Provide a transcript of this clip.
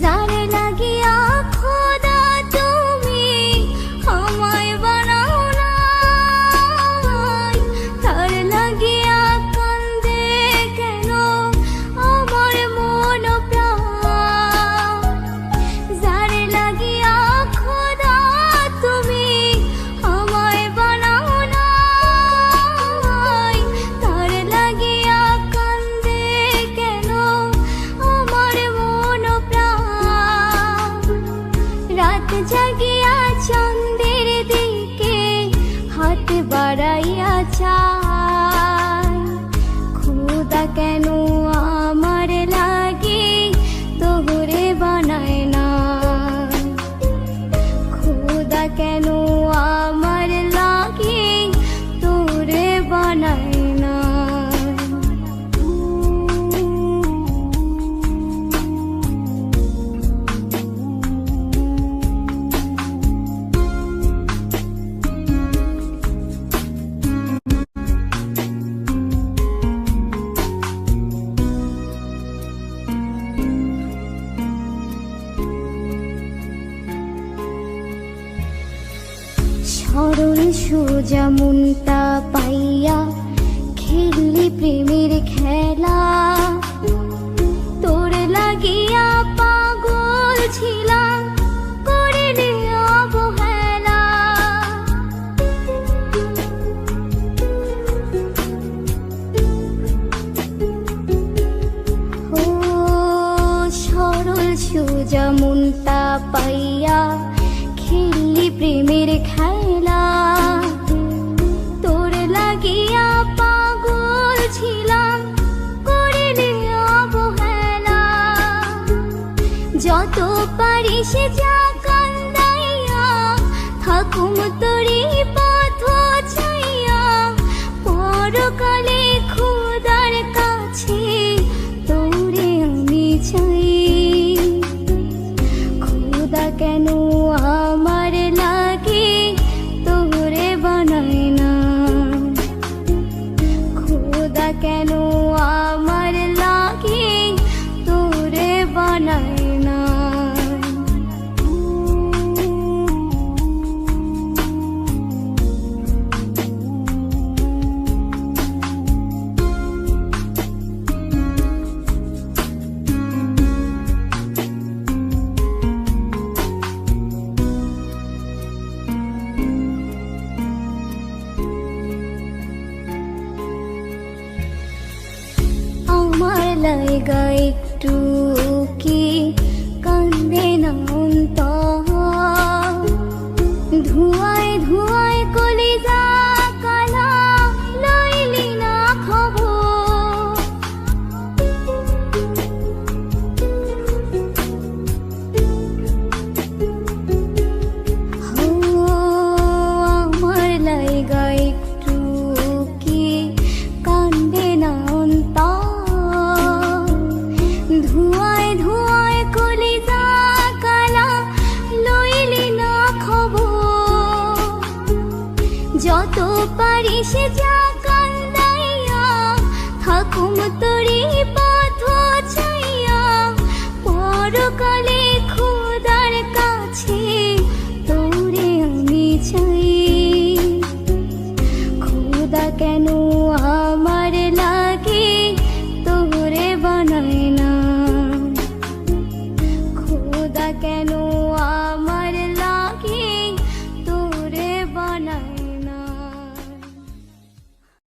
যারে লাগিয়া খোদা তুমি আমায় বানাও নাই, তার লাগিয়া কান্দে কেন আমার মন প্রাণ। যারে লাগিয়া খোদা তুমি আমায় বানাও নাই, তার লাগিয়া কান্দে কেন আমার মন প্রাণ। রাত জাগিয়া চন্দ্রের দিকে হাত বাড়াইয়া চায়, খোদা কেন আমার লাগি তোরে বানায় না, খোদা কেন আমার লাগি তোরে বানায় না। সরল সোজা মনটা পাইয়া খেললি প্রেমের খেলা, তোর লাগিয়া পাগল ছিলাম করিনি অবহেলা। ও সরল সোজা মনটা পাইয়া খেললি প্রেমের খেলা, তোর লাগিয়া পাগল ছিলাম করিনি অবহেলা। যত পারিস যা কান্দাইয়া থাকুম তোরি পথ চাইয়া, পরকালে খোদার কাছে তোরে আমি চাই। খোদা কেন আমার লাগে তোরে বানায় না, খোদা কেন আমার লাগে তোরে বানায় না। আমার লাইগা একটু কি কান্দে না অন্তর, ধোঁয়ায় ধোঁয়ায় কলিজা কালা লইলি না খবর। আমার লাইগা একটু কি কান্দে না অন্তর, ধোঁয়ায় ধোঁয়ায় কলিজা কালা লইলি না খবর। যত পারিস যা কান্দাইয়া থাকুম তোরি পথ চাইয়া, পরকালে